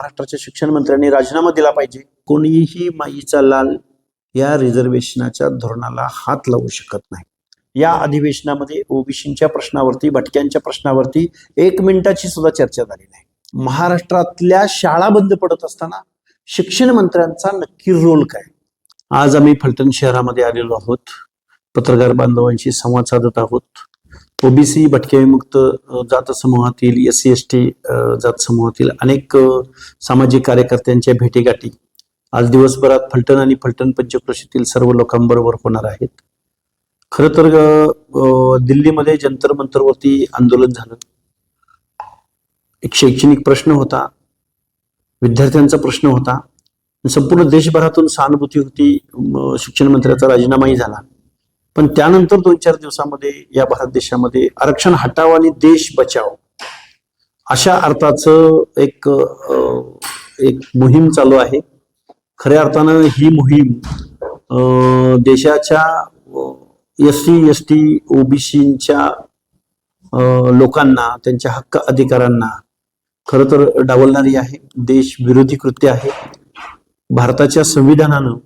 महाराष्ट्राच्या शिक्षण मंत्र्यांनी राजीनामा दिला पाहिजे। कोणीही माईचा लाल या रिझर्वेशनाच्या धोरणाला हात लावू शकत नाही। या अधिवेशनामध्ये ओबीसींच्या प्रश्नावरती, भटक्यांच्या प्रश्नावरती 1 मिनिटाची सुद्धा चर्चा झाली नाही। महाराष्ट्रातल्या शाळा बंद पडत असताना शिक्षण मंत्र्यांचा नक्की रोल काय? आज आम्ही फलटण शहरामध्ये आलेलो आहोत, पत्रकार बांधवांशी संवाद साधत आहोत। ओबीसी भटके विमुक्त जात समूहातील, SC ST जात समूहातील अनेक सामाजिक कार्यकर्त्यांच्या भेटीगाठी आज दिवसभरात फलटण आणि फलटण पंचक्रोशीतील सर्व लोकांबरोबर होणार आहेत। खरं तर दिल्लीमध्ये जंतर मंतरवरती आंदोलन झालं। एक शैक्षणिक प्रश्न होता, विद्यार्थ्यांचा प्रश्न होता, संपूर्ण देशभरातून सहानुभूती होती। शिक्षण मंत्र्याचा राजीनामाही झाला, पण त्यानंतर 2-4 दिवसामध्ये या भारत देशामध्ये आरक्षण हटाव आणि देश बचाव अशा अर्थाचं एक मोहीम चालू आहे। खऱ्या अर्थानं ही मोहीम देशाच्या SC ST ओबीसींच्या लोकांना, त्यांच्या हक्क अधिकारांना खरं तर डावलणारी आहे, देश विरोधी कृत्य आहे। भारताच्या संविधानानं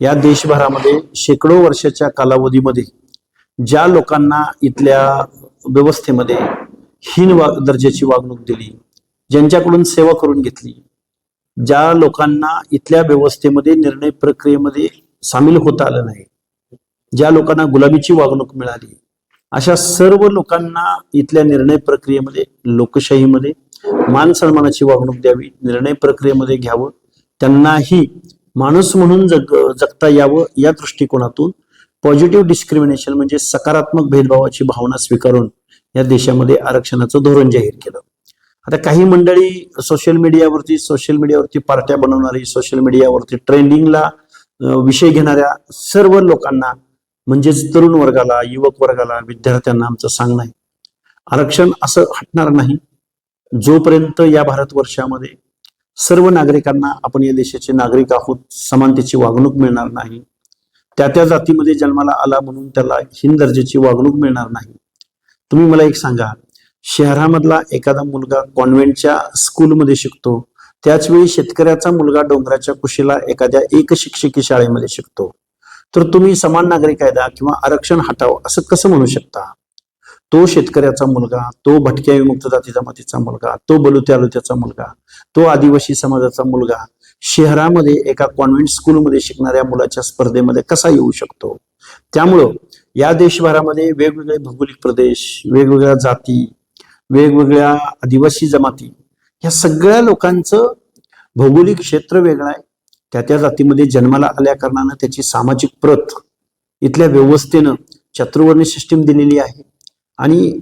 या देशभरामध्ये शेकडो वर्षाच्या कालावधीमध्ये ज्या लोकांना इथल्या व्यवस्थेमध्ये हीन दर्जाची वागणूक दिली, ज्यांच्याकडून सेवा करून घेतली, ज्या लोकांना इथल्या व्यवस्थेमध्ये निर्णय प्रक्रियेमध्ये सामील होता आलं नाही, ज्या लोकांना गुलामीची वागणूक मिळाली, अशा सर्व लोकांना इथल्या निर्णय प्रक्रियेमध्ये, लोकशाहीमध्ये मान सन्मानाची वागणूक द्यावी, निर्णय प्रक्रियेमध्ये घ्यावं, त्यांनाही माणूस म्हणून जगता यावं या दृष्टिकोनातून पॉझिटिव्ह डिस्क्रिमिनेशन म्हणजे सकारात्मक भेदभावाची भावना स्वीकारून या देशामध्ये आरक्षणाचं धोरण जाहीर केलं। आता काही मंडळी सोशल मीडियावरती पार्ट्या बनवणारी, सोशल मीडियावरती ट्रेंडिंगला विषय घेणाऱ्या सर्व लोकांना म्हणजेच तरुण वर्गाला, युवक वर्गाला, विद्यार्थ्यांना आमचं सांगणं आहे, आरक्षण असं हटणार नाही जोपर्यंत या भारतवर्षामध्ये सर्व नागरिकांना, आपण या देशाचे नागरिक आहोत, समानतेची वागणूक मिळणार नाही। त्या जातीमध्ये जन्माला आला म्हणून त्याला हीन दर्जाची वागणूक मिळणार नाही। तुम्ही मला एक सांगा, शहरामधला एखादा मुलगा कॉन्व्हेंटच्या स्कूलमध्ये शिकतो, त्याच वेळी शेतकऱ्याचा मुलगा डोंगराच्या कुशीला एखाद्या एक शिक्षकी शाळेमध्ये शिकतो, तर तुम्ही समान नागरिक कायदा किंवा आरक्षण हटाव असं कसं म्हणू शकता? तो शेतकऱ्याचा मुलगा, तो भटक्या विमुक्त जाती जमातीचा मुलगा, तो बलुत्याचा मुलगा, तो आदिवासी समाजाचा मुलगा शहरामध्ये एका कॉन्व्हेंट स्कूलमध्ये शिकणाऱ्या मुलाच्या स्पर्धेमध्ये कसा येऊ शकतो? त्यामुळं या देशभरामध्ये वेगवेगळे भौगोलिक प्रदेश, वेगवेगळ्या जाती, वेगवेगळ्या आदिवासी जमाती, या सगळ्या लोकांचं भौगोलिक क्षेत्र वेगळं आहे। त्या जातीमध्ये जन्माला आल्या कारणानं त्याची सामाजिक प्रत इथल्या व्यवस्थेनं चातुर्वर्ण्य सिस्टीम दिलेली आहे आणि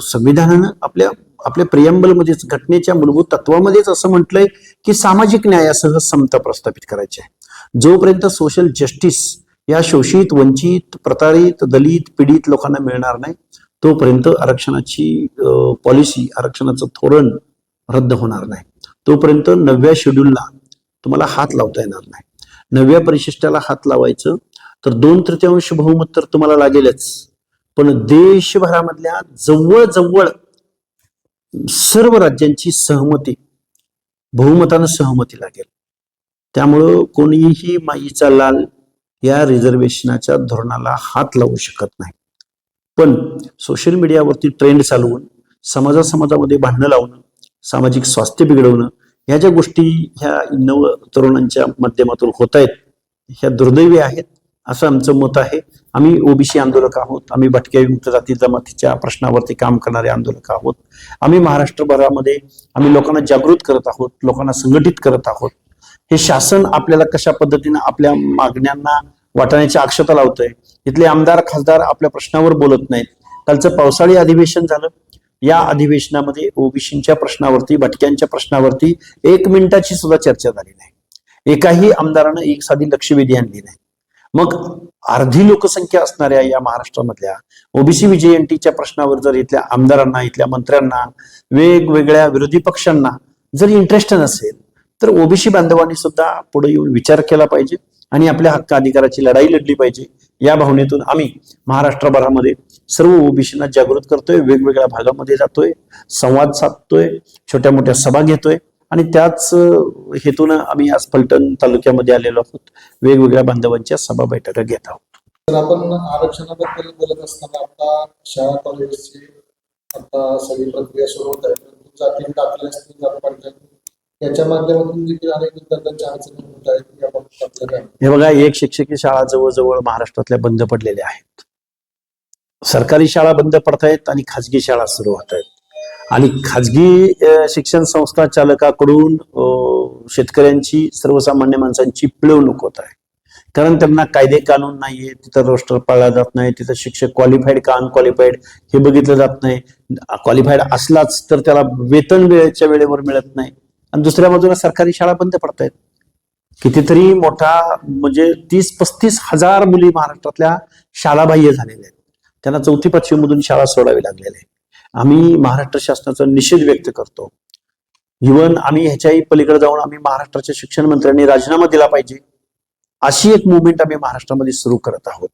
संविधानानं आपल्या प्रियम्बलमध्येच, घटनेच्या मूलभूत तत्वामध्येच असं म्हटलंय की सामाजिक न्यायासह समता प्रस्थापित करायची आहे। जोपर्यंत सोशल जस्टिस या शोषित, वंचित, प्रताडित, दलित, पीडित लोकांना मिळणार नाही, तोपर्यंत आरक्षणाची पॉलिसी, आरक्षणाचं धोरण रद्द होणार नाही। तोपर्यंत 9व्या शेड्यूलला तुम्हाला हात लावता येणार नाही। 9व्या परिशिष्टाला हात लावायचं तर 2/3 बहुमत तर तुम्हाला लागेलच, पण देशभरामधल्या जवळजवळ सर्व राज्यांची सहमती, बहुमतानं सहमती लागेल। त्यामुळं कोणीही माईचा लाल या रिझर्वेशनाच्या धोरणाला हात लावू शकत नाही। पण सोशल मीडियावरती ट्रेंड चालवून समाजामध्ये भांडणं लावणं, सामाजिक स्वास्थ्य बिघडवणं, ह्या ज्या गोष्टी ह्या नव तरुणांच्या माध्यमातून होत आहेत, ह्या दुर्दैवी आहेत असं आमचं मत आहे। आम्ही ओबीसी आंदोलक आहोत, आम्ही भटक्या विमुक्त जाती जमातीच्या प्रश्नावरती काम करणारे आंदोलक आहोत। आम्ही महाराष्ट्रभरामध्ये आम्ही लोकांना जागृत करत आहोत, लोकांना संघटित करत आहोत। हे शासन आपल्याला कशा पद्धतीनं आपल्या मागण्यांना वाटाण्याची अक्षता लावतंय, इथले आमदार खासदार आपल्या प्रश्नावर बोलत नाहीत। कालचं पावसाळी अधिवेशन झालं, या अधिवेशनामध्ये ओबीसींच्या प्रश्नावरती, भटक्यांच्या प्रश्नावरती 1 मिनिटाची सुद्धा चर्चा झाली नाही। एकाही आमदारानं एक साधी लक्षवेधी आणली नाही। मग अर्धी लोकसंख्या असणाऱ्या या महाराष्ट्रामधल्या ओबीसी VJNTच्या प्रश्नावर जर इथल्या आमदारांना, इथल्या मंत्र्यांना, वेगवेगळ्या विरोधी पक्षांना जर इंटरेस्ट नसेल, तर ओबीसी बांधवांनी सुद्धा पुढे येऊन विचार केला पाहिजे आणि आपल्या हक्क अधिकाराची लढाई लढली पाहिजे। या भावनेतून आम्ही महाराष्ट्रभरामध्ये सर्व ओबीसींना जागृत करतोय, वेगवेगळ्या भागामध्ये जातोय, संवाद साधतोय, छोट्या मोठ्या सभा घेतोय आणि त्याच हेतून आम्ही आज फलटण तालुक्यामध्ये आलेलो आहोत. वेगवेगळ्या बांधवांच्या सभा बैठका घेत आहोत. तर आपण आरक्षणाबद्दल बोलत असताना आता शाळा कॉलेजची आता सगळी प्रक्रिया सुरू होत आहे. जाती दाखले असतील जात पंचायत याच्या माध्यमातून देखील अनेक विद्यार्थ्यांच्या अडचणी होत आहेत या बाबतीत आपल्याला हे बघा, एक शिक्षकी शाळा जवळजवळ महाराष्ट्रातल्या बंद पडलेल्या आहेत. सरकारी शाळा बंद पडत आहेत आणि खाजगी शाळा सुरू होत आहेत. आणि खाजगी शिक्षण संस्था चालकाकडून शेतकऱ्यांची सर्वसामान्य माणसांची पिळवणूक होत आहे. कारण त्यांना कायदे कानून नाहीये, तिथं रोस्टर पाळला जात नाही, तिथं शिक्षक क्वालिफाईड का अनक्वालिफाईड हे बघितलं जात नाही. क्वालिफाईड असलाच तर त्याला वेतन वेळेच्या वेळेवर मिळत नाही. आणि दुसऱ्या बाजूला सरकारी शाळा बंद पडत आहेत. कितीतरी मोठा म्हणजे 30-35 हजार मुली महाराष्ट्रातल्या शाळाबाह्य झालेल्या आहेत. त्यांना 4थी-5वी मधून शाळा सोडावी लागलेली आहे. आम्ही महाराष्ट्र शासनाचा निषेध व्यक्त करतो. इव्हन आम्ही ह्याच्याही पलीकडे जाऊन आम्ही महाराष्ट्राच्या शिक्षण मंत्र्यांनी राजीनामा दिला पाहिजे अशी एक मुवमेंट आम्ही महाराष्ट्रामध्ये सुरू करत आहोत.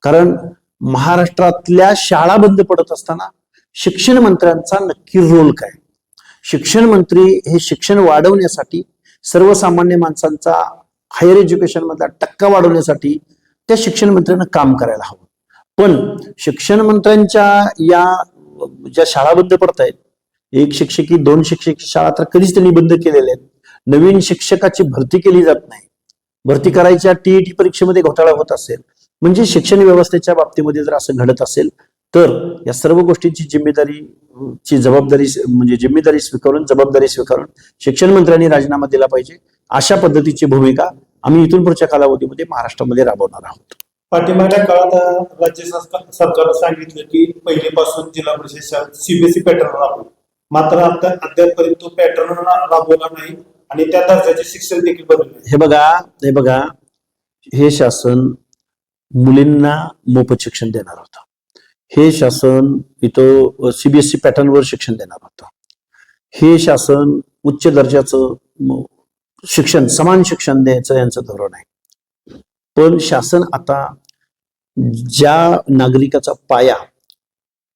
कारण महाराष्ट्रातल्या शाळा बंद पडत असताना शिक्षण मंत्र्यांचा नक्की रोल काय? शिक्षण मंत्री हे शिक्षण वाढवण्यासाठी, सर्वसामान्य माणसांचा हायर एज्युकेशन मधला टक्का वाढवण्यासाठी त्या शिक्षण मंत्र्यांना काम करायला हवं. पण शिक्षण मंत्र्यांच्या या ज्या शाळा बंद पडत आहेत, 1 शिक्षकी 2 शिक्षकी शाळा तर कधीच त्यांनी बंद केलेल्या आहेत. नवीन शिक्षकाची भरती केली जात नाही. भरती करायच्या टीईटी परीक्षेमध्ये घोटाळा होत असेल, म्हणजे शिक्षण व्यवस्थेच्या बाबतीमध्ये जर असं घडत असेल तर या सर्व गोष्टींची जिम्मेदारी स्वीकारून शिक्षण मंत्र्यांनी राजीनामा दिला पाहिजे. अशा पद्धतीची भूमिका आम्ही इथून पुढच्या कालावधीमध्ये महाराष्ट्रामध्ये राबवणार आहोत. पाठीमागच्या काळात राज्य सरकारनं सांगितलं की पहिलीपासून जिल्हा परिषद शाळेत सीबीएसई पॅटर्न राबवू, मात्र आता अद्यापपर्यंत तो पॅटर्न राबवला नाही आणि त्या दर्जाचे शिक्षण देखील बदलले. हे बघा, हे शासन मुलींना मोफत शिक्षण देणार होतं. हे शासन इथं सीबीएसई पॅटर्नवर शिक्षण देणार होतं. हे शासन उच्च दर्जाचं शिक्षण, समान शिक्षण द्यायचं यांचं धोरण आहे. पण शासन आता ज्या नागरिकाचा पाया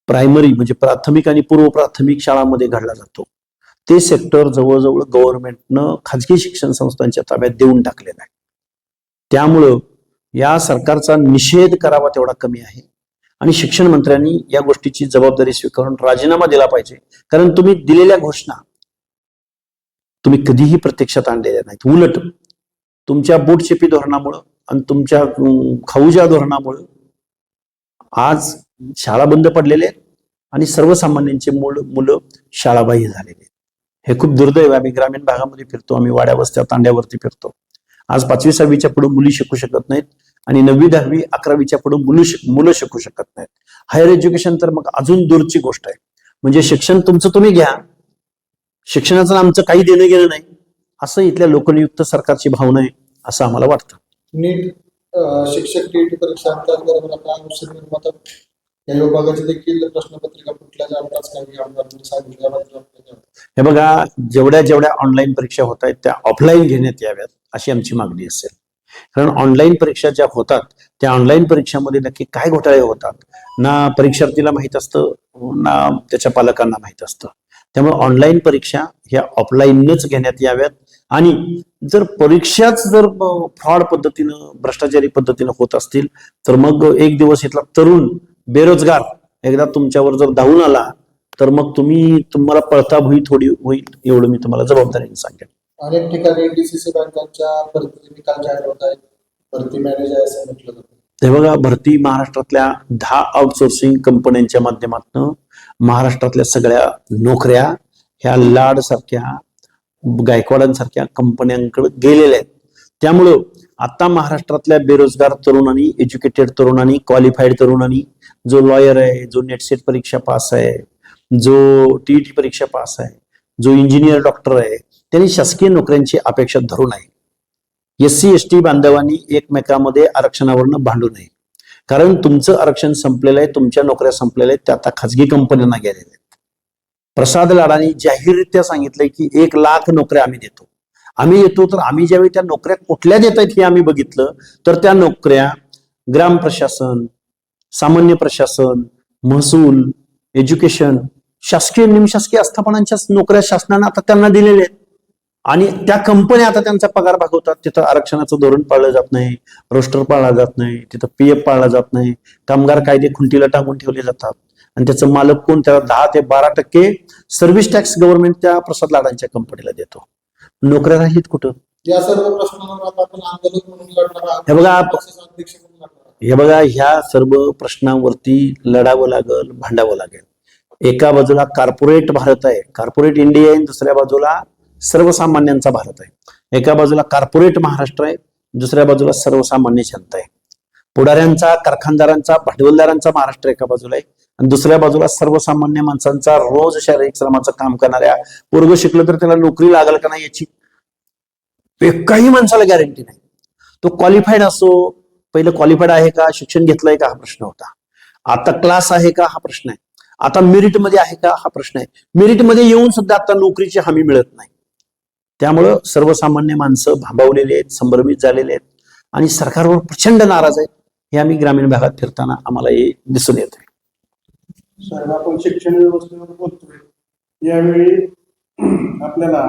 प्रायमरी म्हणजे प्राथमिक आणि पूर्व प्राथमिक शाळांमध्ये घडला जातो, ते सेक्टर जवळजवळ गव्हर्नमेंटनं खाजगी शिक्षण संस्थांच्या ताब्यात देऊन टाकलेलं आहे. त्यामुळं या सरकारचा निषेध करावा तेवढा कमी आहे. आणि शिक्षण मंत्र्यांनी या गोष्टीची जबाबदारी स्वीकारून राजीनामा दिला पाहिजे. कारण तुम्ही दिलेल्या घोषणा तुम्ही कधीही प्रत्यक्षात आणलेल्या नाहीत. उलट तुमच्या बोटचेपी धोरणामुळं आणि तुमच्या खाऊच्या धोरणामुळं आज शाळा बंद पडलेले आहेत आणि सर्वसामान्यांचे मुलं शाळाबाह्य झालेले आहेत. हे खूप दुर्दैव आहे. आम्ही ग्रामीण भागामध्ये फिरतो, आम्ही वाड्या वस्त्या तांड्यावरती फिरतो. आज 5वी-6वीच्या पुढे मुली शिकू शकत नाहीत आणि 9वी 10वी 11वीच्या पुढे मुलं शिकू शकत नाहीत. हायर एज्युकेशन तर मग अजून दूरची गोष्ट आहे. म्हणजे शिक्षण तुमचं तुम्ही घ्या, शिक्षणाचं आमचं काही देणं घेणं नाही, असं इथल्या लोकनियुक्त सरकारची भावना आहे असं आम्हाला वाटतं. नीट शिक्षक टीईटी परीक्षा अंतर्गत आता औषध निर्माता या विभागाची देखील प्रश्नपत्रिका फुटल्याच्या आमदार काही आमदारांनी सांगितलं. हे बघा, जेवढ्या ऑनलाईन परीक्षा होत आहेत त्या ऑफलाईन घेण्यात याव्यात अशी आमची मागणी असेल. कारण ऑनलाईन परीक्षा ज्या होतात त्या ऑनलाईन परीक्षामध्ये नक्की काय घोटाळे होतात ना परीक्षार्थीला माहित असतं ना त्याच्या पालकांना माहित असतं. त्यामुळे ऑनलाईन परीक्षा ह्या ऑफलाईनच घेण्यात याव्यात. आणि जर परीक्षाच जर फ्रॉड पद्धतीनं, भ्रष्टाचारी पद्धतीनं होत असतील तर मग एक दिवस इथला तरुण बेरोजगार एकदा तुमच्यावर जर धावून आला तर मग तुम्हाला पळताभुई थोडी होईल, एवढं मी तुम्हाला जबाबदारीने सांगेन. अनेक ठिकाणी डीसीसी बँकांच्या भरती निकाल जाहीर होत आहेत, भरती मॅनेजर असं म्हटलं जातं. हे बघा, भरती महाराष्ट्रातल्या 10 आउटसोर्सिंग कंपन्यांच्या माध्यमातून महाराष्ट्रातल्या सगळ्या नोकऱ्या ह्या लाड सारख्या, गायकवाडांसारख्या कंपन्यांकडे गेलेल्या आहेत. त्यामुळं आता महाराष्ट्रातल्या बेरोजगार तरुणांनी, एज्युकेटेड तरुणांनी, क्वालिफाईड तरुणांनी, जो लॉयर आहे, जो नेटसेट परीक्षा पास आहे, जो टीईटी परीक्षा पास आहे, जो इंजिनियर डॉक्टर आहे, त्यांनी शासकीय नोकऱ्यांची अपेक्षा धरू नये. SC ST बांधवांनी एकमेकांमध्ये आरक्षणावरनं भांडू नये. कारण तुमचं आरक्षण संपलेलं आहे, तुमच्या नोकऱ्या संपलेल्या आहेत, त्या आता खाजगी कंपन्यांना गेलेल्या आहेत. प्रसाद लाडांनी जाहीररित्या सांगितलंय की 1 लाख नोकऱ्या आम्ही देतो. तर आम्ही ज्यावेळी त्या नोकऱ्या कुठल्या देत आहेत हे आम्ही बघितलं तर त्या नोकऱ्या ग्राम प्रशासन, सामान्य प्रशासन, महसूल, एज्युकेशन, शासकीय निमशासकीय आस्थापनांच्या नोकऱ्या शासनानं आता त्यांना दिलेल्या आहेत. आणि त्या कंपन्या आता त्यांचा पगार भागवतात. तिथं आरक्षणाचं धोरण पाळलं जात नाही, रोस्टर पाळला जात नाही, तिथं पीएफ पाळला जात नाही, कामगार कायदे खुंटीला टाकून ठेवले जातात. आणि त्याचं मालक कोण? त्याला 10 ते 12% सर्व्हिस टॅक्स गव्हर्नमेंट त्या प्रसाद लाडांच्या कंपनीला देतो. नोकऱ्या राहिलीत कुठं? या सर्व प्रश्नांवर आता आपण आंदोलन म्हणून लढणार आहोत. हे बघा, तसेच अध्यक्ष म्हणून लढणार आहोत. हे बघा, ह्या सर्व प्रश्नांवरती लढावं लागेल, भांडावं लागेल. एका बाजूला कॉर्पोरेट भारत आहे, कॉर्पोरेट इंडिया आहे, दुसऱ्या बाजूला सर्वसामान्यांचा भारत आहे. एका बाजूला कॉर्पोरेट महाराष्ट्र आहे, दुसऱ्या बाजूला सर्वसामान्य जनता आहे. पुढाऱ्यांचा, कारखानदारांचा, भांडवलदारांचा महाराष्ट्र एका बाजूला आहे आणि दुसऱ्या बाजूला सर्वसामान्य माणसांचा, रोज शारीरिक श्रमाचं काम करणाऱ्या, पोरग शिकलं तर त्याला नोकरी लागेल का नाही याची काही माणसाला गॅरंटी नाही. तो क्वालिफाईड असो, पहिलं क्वालिफाईड आहे का, शिक्षण घेतलंय का हा प्रश्न होता. आता क्लास आहे का हा प्रश्न आहे. आता मेरिट मध्ये आहे का हा प्रश्न आहे. मेरिट मध्ये येऊन सुद्धा आता नोकरीची हमी मिळत नाही. त्यामुळं सर्वसामान्य माणसं भांबावलेले आहेत, संभ्रमित झालेले आहेत आणि सरकारवर प्रचंड नाराज आहेत. हे आम्ही ग्रामीण भागात फिरताना आम्हाला हे दिसून येते. साहेब, आपण शिक्षण व्यवस्थेवर बोलतोय. यावेळी आपल्याला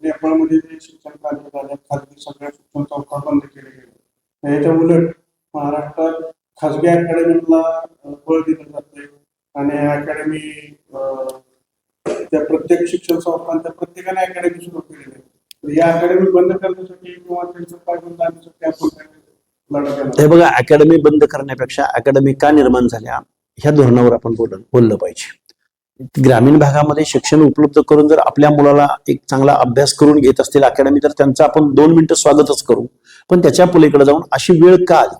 नेपाळमध्ये जे शिक्षण कार्य झालं, खाजगी सगळ्या शिक्षण संस्था बंद केले गेले. याच्या उलट महाराष्ट्रात खाजगी अकॅडमीला बळ दिलं जातंय आणि अकॅडमी त्या प्रत्येक शिक्षण संस्थांच्या प्रत्येकाने अकॅडमी सुरू केलेली आहे. तर या अकॅडमी बंद करण्यासाठी किंवा त्यांचं काय बंद आणण्यासाठी आपण लढा केला. हे बघा, अकॅडमी बंद करण्यापेक्षा अकॅडमी का निर्माण झाल्या ह्या धोरणावर आपण बोललं पाहिजे. ग्रामीण भागामध्ये शिक्षण उपलब्ध करून जर आपल्या मुलाला एक चांगला अभ्यास करून घेत असतील अकॅडमी, तर त्यांचं आपण 2 मिनिटं स्वागतच करू. पण त्याच्या पलीकडे जाऊन अशी वेळ का आली?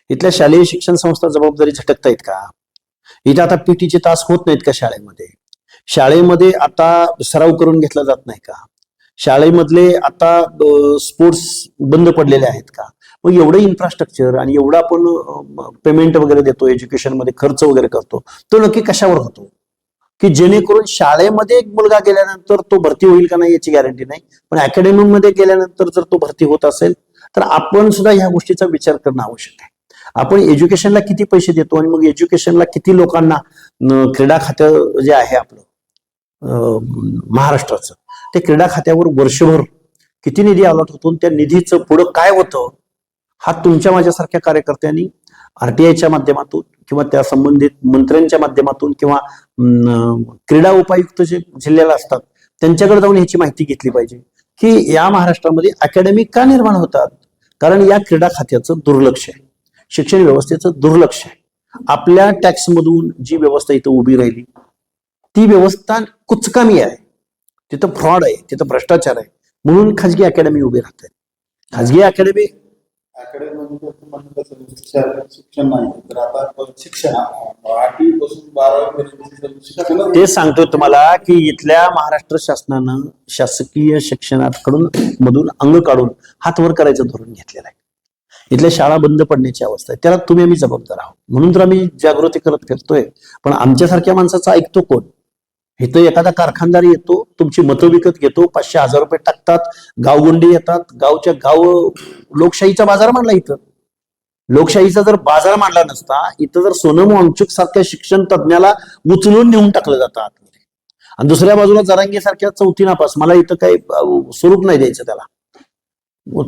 इथल्या शालेय शिक्षण संस्था जबाबदारी झटकतायत का? इथं आता पीटीचे तास होत नाहीत का शाळेमध्ये? शाळेमध्ये आता सराव करून घेतला जात नाही का? शाळेमधले आता स्पोर्ट्स बंद पडलेले आहेत का? मग एवढं इन्फ्रास्ट्रक्चर आणि एवढं आपण पेमेंट वगैरे देतो, एज्युकेशन मध्ये खर्च वगैरे करतो, तो नक्की कशावर होतो? की जेणेकरून शाळेमध्ये एक मुलगा गेल्यानंतर तो भरती होईल का नाही याची गॅरंटी नाही, पण अकॅडमीमध्ये गेल्यानंतर जर तो भरती होत असेल तर आपण सुद्धा ह्या गोष्टीचा विचार करणं आवश्यक आहे. आपण एज्युकेशनला किती पैसे देतो आणि मग एज्युकेशनला किती लोकांना, क्रीडा खातं जे आहे आपलं महाराष्ट्राचं, ते क्रीडा खात्यावर वर्षभर किती निधी अलॉट होतो, त्या निधीचं पुढं काय होतं हा तुमच्या माझ्यासारख्या कार्यकर्त्यांनी आरटीआयच्या माध्यमातून किंवा त्या संबंधित मंत्र्यांच्या माध्यमातून किंवा क्रीडा उपायुक्त जे जिल्ह्याला असतात त्यांच्याकडे जाऊन ह्याची माहिती घेतली पाहिजे की या महाराष्ट्रामध्ये अकॅडमी का निर्माण होतात. कारण या क्रीडा खात्याचं दुर्लक्ष आहे, शिक्षण व्यवस्थेचं दुर्लक्ष आहे. आपल्या टॅक्समधून जी व्यवस्था इथं उभी राहिली ती व्यवस्था कुचकामी आहे, तिथं फ्रॉड आहे, तिथं भ्रष्टाचार आहे, म्हणून खाजगी अकॅडमी उभी राहते. खाजगी अकॅडमी शिक्षण नाही तर आता शिक्षण 8वी पासून 12वी ते सांगतोय तुम्हाला की इथल्या महाराष्ट्र शासनानं शासकीय शिक्षणाकडून मधून अंग काढून हात वर करायचं धोरण घेतलेलं आहे. इथल्या शाळा बंद पडण्याची अवस्था आहे, त्याला तुम्ही आम्ही जबाबदार आहोत, म्हणून तर आम्ही जागृती करत फिरतोय. पण आमच्यासारख्या माणसाचा ऐकतो कोण? इथं एखादा कारखानदार येतो, तुमची मतं विकत घेतो, 500-1000 रुपये टाकतात, गावगुंडी येतात, गावच्या गाव लोकशाहीचा बाजार मांडला. इथं लोकशाहीचा जर बाजार मांडला नसता, इथं जर सोनम वांगचुक सारख्या शिक्षण तज्ञाला उचलून नेऊन टाकलं जातं आतमध्ये आणि दुसऱ्या बाजूला जरांगे सारख्या चौथी नापास, मला इथं काही स्वरूप नाही द्यायचं त्याला.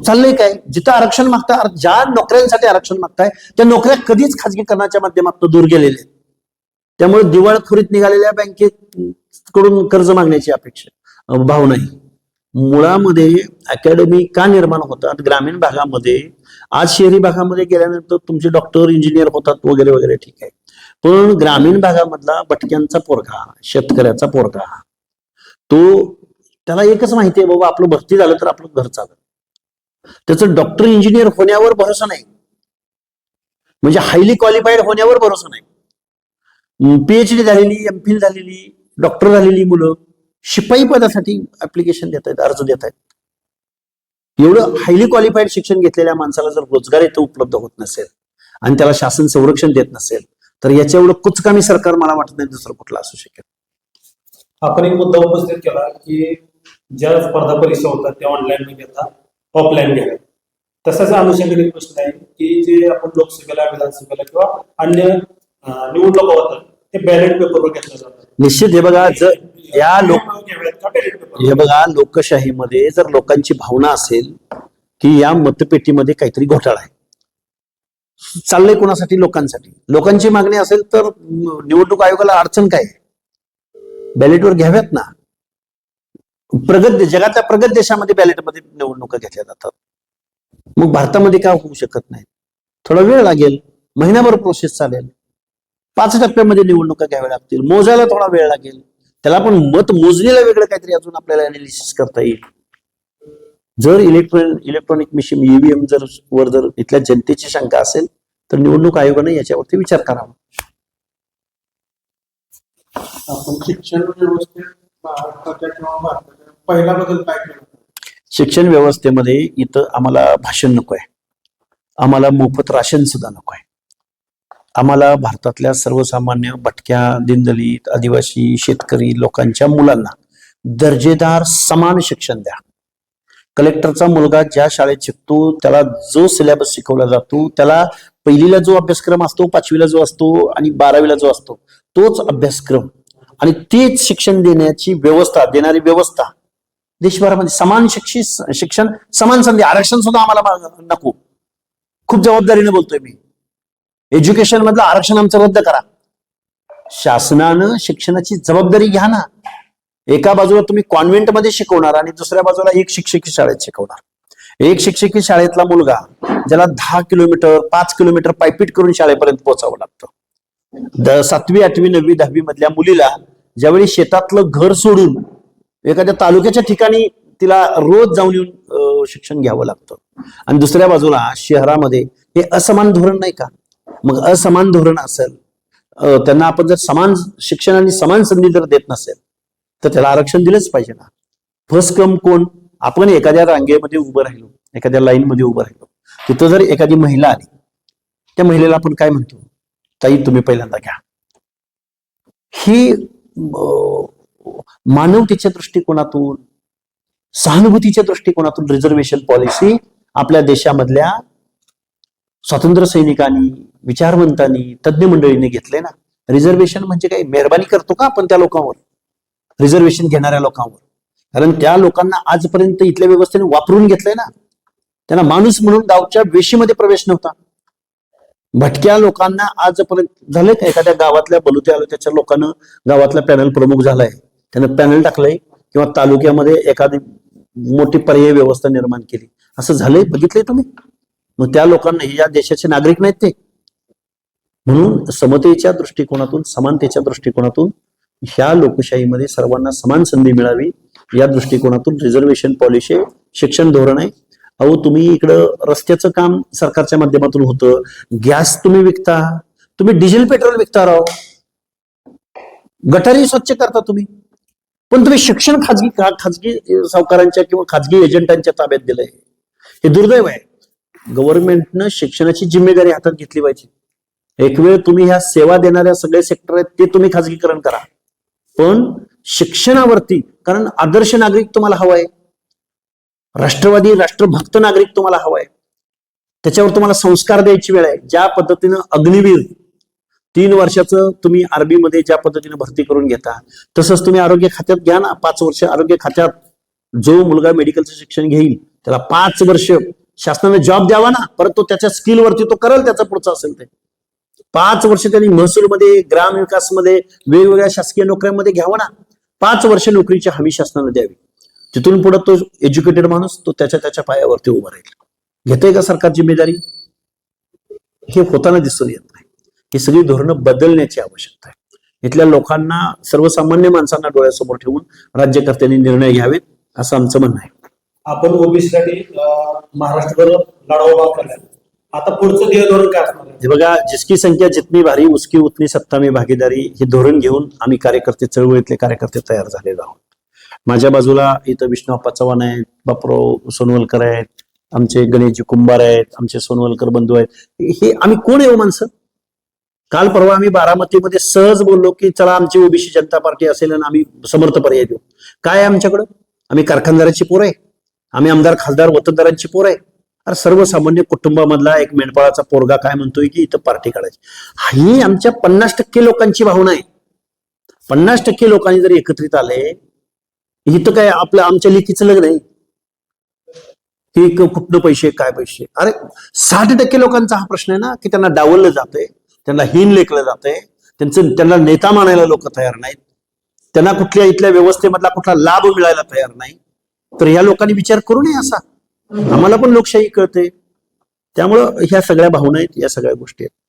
चाललंय काय? जिथं आरक्षण मागता, ज्या नोकऱ्यांसाठी आरक्षण मागताय त्या नोकऱ्या कधीच खाजगीकरणाच्या माध्यमातून दूर गेलेल्या आहेत. त्यामुळे दिवाळखोरीत निघालेल्या बँकेकडून कर्ज मागण्याची अपेक्षा भाव नाही. मुळामध्ये अकॅडमी का निर्माण होतात ग्रामीण भागामध्ये? आज शहरी भागामध्ये गेल्यानंतर तुमचे डॉक्टर इंजिनियर होतात वगैरे वगैरे, ठीक आहे, पण ग्रामीण भागामधला भटक्यांचा पोरगा, शेतकऱ्याचा पोरगा, तो त्याला एकच माहिती आहे, बाबा आपलं भरती झालं तर आपलं घर चालतं. त्याचं डॉक्टर इंजिनियर होण्यावर भरोसा नाही, म्हणजे हायली क्वालिफाईड होण्यावर भरोसा नाही. PhD झालेली, MPhil झालेली, डॉक्टर झालेली मुलं शिपाई पदासाठी ऍप्लिकेशन देत आहेत, अर्ज देत आहेत. एवढं हायली क्वालिफाईड शिक्षण घेतलेल्या माणसाला जर रोजगार इथं उपलब्ध होत नसेल आणि त्याला शासन संरक्षण देत नसेल तर याच्या एवढं कुचकामी सरकार मला वाटत नाही दुसरं कुठलं असू शकेल. आपण एक मुद्दा उपस्थित केला की ज्या स्पर्धा परीक्षा होतात त्या ऑनलाईन न घेता ऑफलाईन घ्याव्या. तसाच अनुषंगाने प्रश्न आहे की जे आपण लोकसभेला, विधानसभेला किंवा अन्य निवडणुका होतात ते बॅलेट पेपरवर घेतलं जातं. निश्चित. हे बघा, या लोक घ्याव्यात का ballot paper? हे बघा, लोकशाहीमध्ये जर लोकांची भावना असेल की या मतपेटीमध्ये काहीतरी घोटाळा आहे, चाललंय कोणासाठी? लोकांसाठी. लोकांची मागणी असेल तर निवडणूक आयोगाला अडचण काय? बॅलेटवर घ्याव्यात ना. जगातल्या प्रगत देशामध्ये बॅलेटमध्ये निवडणुका घेतल्या जातात. मग भारतामध्ये का होऊ शकत नाही? थोडा वेळ लागेल, महिनाभर प्रोसेस चालेल, 5 टप्प्यामध्ये निवडणुका घ्याव्या लागतील, मोजायला थोडा वेळ लागेल, त्याला पण मत मोजणीला वेगळं काहीतरी अजून आपल्याला अनालिसिस करता येईल. जर इलेक्ट्रॉनिक मशीन ईव्हीएम जर इथल्या जनतेची शंका असेल तर निवडणूक आयोगाने याच्यावरती विचार करावा. आपण शिक्षण व्यवस्थेत भारताच्या किंवा भारताच्या पहिला बदल काय केला? शिक्षण व्यवस्थेमध्ये इथं आम्हाला भाषण नको आहे, आम्हाला मोफत राशन सुद्धा नको आहे. आम्हाला भारतातल्या सर्वसामान्य भटक्या, दीनदलित, आदिवासी, शेतकरी लोकांच्या मुलांना दर्जेदार समान शिक्षण द्या. कलेक्टरचा मुलगा ज्या शाळेत शिकतो त्याला जो सिलेबस शिकवला जातो, त्याला पहिलीला जो अभ्यासक्रम असतो, 5वीला जो असतो आणि 12वीला जो असतो तोच अभ्यासक्रम आणि तेच शिक्षण देण्याची देणारी व्यवस्था देशभरामध्ये. समान शिक्षण, समान संधी. आरक्षण सुद्धा आम्हाला नको. खूप जबाबदारीने बोलतोय मी. एज्युकेशन मधलं आरक्षण आमचं रद्द करा. शासनानं शिक्षणाची जबाबदारी घ्या ना. एका बाजूला तुम्ही कॉन्व्हेंटमध्ये शिकवणार आणि दुसऱ्या बाजूला एक शिक्षकी शाळेत शिकवणार. एक शिक्षकी शाळेतला मुलगा ज्याला 10 किलोमीटर 5 किलोमीटर पायपीट करून शाळेपर्यंत पोहोचावं लागतं. 7वी 8वी 9वी 10वी मधल्या मुलीला ज्यावेळी शेतातलं घर सोडून एखाद्या तालुक्याच्या ठिकाणी तिला रोज जाऊन येऊन शिक्षण घ्यावं लागतं. आणि दुसऱ्या बाजूला शहरामध्ये हे असमान धोरण नाही का? मग असमान धोरण असेल, त्यांना आपण जर समान शिक्षण आणि समान संधी जर देत नसेल तर त्याला आरक्षण दिलंच पाहिजे ना. फर्स्ट कम कोण? आपण एखाद्या रांगेमध्ये उभं राहिलो, एखाद्या लाईन मध्ये उभं राहिलो, तिथं जर एखादी महिला आली, त्या महिलेला आपण काय म्हणतो? ताई तुम्ही पहिल्यांदा घ्या. ही मानवतेच्या दृष्टिकोनातून, सहानुभूतीच्या दृष्टिकोनातून रिझर्वेशन पॉलिसी आपल्या देशामधल्या स्वातंत्र्य सैनिकांनी, विचारवंतांनी, तज्ज्ञ मंडळीने घेतले ना. रिझर्वेशन म्हणजे काय? मेहरबानी करतो का आपण त्या लोकांवर, रिझर्वेशन घेणाऱ्या लोकांवर? कारण त्या लोकांना आजपर्यंत इथल्या व्यवस्थेने वापरून घेतलंय ना. त्यांना माणूस म्हणून गावच्या वेशीमध्ये प्रवेश नव्हता. भटक्या लोकांना आजपर्यंत झालंय का? एखाद्या गावातल्या बलुत्या त्याच्या लोकांना गावातला पॅनल प्रमुख झालाय, त्यानं पॅनल टाकलंय किंवा तालुक्यामध्ये एखादी मोठी पर्यायी व्यवस्था निर्माण केली, असं झालंय? बघितलंय तुम्ही? मग त्या लोकांना या देशाचे नागरिक नाहीत ते? म्हणून समतेच्या दृष्टिकोनातून, समानतेच्या दृष्टिकोनातून ह्या लोकशाहीमध्ये सर्वांना समान संधी मिळावी या दृष्टिकोनातून रिझर्वेशन पॉलिसी, शिक्षण धोरण आहे. अहो तुम्ही इकडं रस्त्याचं काम सरकारच्या माध्यमातून होतं, गॅस तुम्ही विकता, तुम्ही डिझेल पेट्रोल विकता, राव गटारी स्वच्छ करता तुम्ही, पण तुम्ही शिक्षण खाजगी सावकारांच्या किंवा खाजगी एजंटांच्या ताब्यात दिलंय. हे दुर्दैव आहे. गव्हर्नमेंटनं शिक्षणाची जिम्मेदारी हातात घेतली पाहिजे. एक वेळ तुम्ही ह्या सेवा देणाऱ्या सगळे सेक्टर आहेत ते तुम्ही खाजगीकरण करा, पण शिक्षणावरती, कारण आदर्श नागरिक तुम्हाला हवाय, राष्ट्रवादी राष्ट्रभक्त नागरिक तुम्हाला हवाय, त्याच्यावर तुम्हाला संस्कार द्यायची वेळ आहे. ज्या पद्धतीनं अग्निवीर 3 वर्षाचं तुम्ही आरबी मध्ये ज्या पद्धतीने भरती करून घेता, तसंच तुम्ही आरोग्य खात्यात घ्या ना. 5 वर्ष आरोग्य खात्यात जो मुलगा मेडिकलचं शिक्षण घेईल त्याला 5 वर्ष शासनाने जॉब द्यावा ना. परत तो त्याच्या स्किलवरती तो करेल, त्याचा पुढचा असेल ते. 5 वर्ष त्यांनी महसूलमध्ये, ग्रामविकासमध्ये, वेगवेगळ्या शासकीय नोकऱ्यांमध्ये घ्यावा ना. 5 वर्ष नोकरीची हमी शासनाने द्यावी. तिथून पुढे तो एज्युकेटेड माणूस तो त्याच्या पायावरती उभा राहील. घेतोय का सरकार जिम्मेदारी? हे होताना दिसून येत नाही. ही सगळी धोरणं बदलण्याची आवश्यकता आहे. इथल्या लोकांना, सर्वसामान्य माणसांना डोळ्यासमोर ठेवून राज्यकर्त्यांनी निर्णय घ्यावेत असं आमचं म्हणणं आहे. आपण ओबीसीसाठी महाराष्ट्रभर लढा उभा केला. आता पुढचं ध्येय धोरण काय असणार आहे? हे बघा, जिसकी संख्या जितनी भारी उसकी उतनी सत्ता में भागीदारी, हे धोरण घेऊन आम्ही कार्यकर्ते, चळवळीतले कार्यकर्ते तयार झालेलो आहोत. माझ्या बाजूला इथं विष्णुप्पा चव्हाण आहेत, बापराव सोनवलकर आहेत, आमचे गणेशजी कुंभार आहेत, आमचे सोनवलकर बंधू आहेत. हे आम्ही कोण आहे माणसं? काल परवा आम्ही बारामतीमध्ये सहज बोललो की चला आमची ओबीसी जनता पार्टी असेल आणि आम्ही समर्थ पर्याय देऊ. काय आहे आमच्याकडं? आम्ही कारखानदाराची पोर आहे, आम्ही आमदार खासदार वतनदारांची पोर आहे. अरे सर्वसामान्य कुटुंबामधला एक मेंढपाळाचा पोरगा काय म्हणतोय की इथं पार्टी काढायची. ही आमच्या 50% लोकांची भावना आहे. 50% लोकांनी जर एकत्रित आले, इथं काय आपलं आमच्या लेखीचं लग्न आहे, हे कुठनं पैसे काय पैसे? अरे 60% लोकांचा हा प्रश्न आहे ना, की त्यांना डावललं जातंय, त्यांना हीन लेखलं जातंय, त्यांना नेता मानायला लोक तयार नाहीत, त्यांना कुठल्या इथल्या व्यवस्थेमधला कुठला लाभ मिळायला तयार नाही. तर ह्या लोकांनी विचार करू नये असा. आम्हाला पण लोकशाही कळते. त्यामुळं ह्या सगळ्या भावना आहेत, या सगळ्या गोष्टी आहेत.